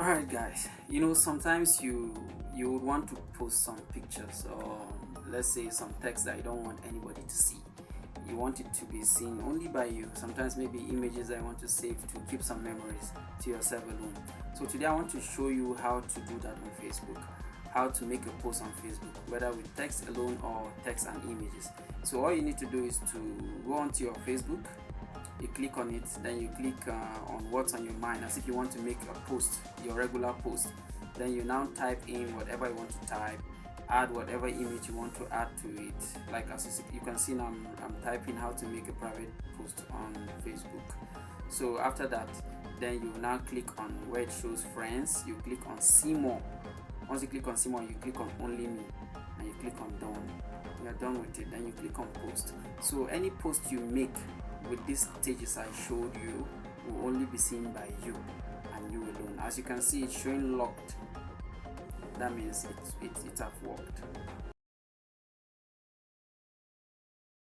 Alright guys, sometimes you would want to post some pictures, or let's say some text that you don't want anybody to see. You want it to be seen only by you. Sometimes maybe images that you want to save to keep some memories to yourself alone. So today I want to show you how to do that on Facebook. How to make a post on Facebook, whether with text alone or text and images. So all you need to do is to go onto your Facebook, you click on it, then you click on what's on your mind, as if you want to make a post, your regular post. Then you now type in whatever you want to type, add whatever image you want to add to it. Like as you can see now, I'm typing how to make a private post on Facebook. So after that, then you now click on where it shows friends, you click on see more. Once you click on see more, you click on only me, and you click on done. When you're done with it, then you click on post. So any post you make with these stages I showed you will only be seen by you and you alone. As you can see, it's showing locked. That means it have worked.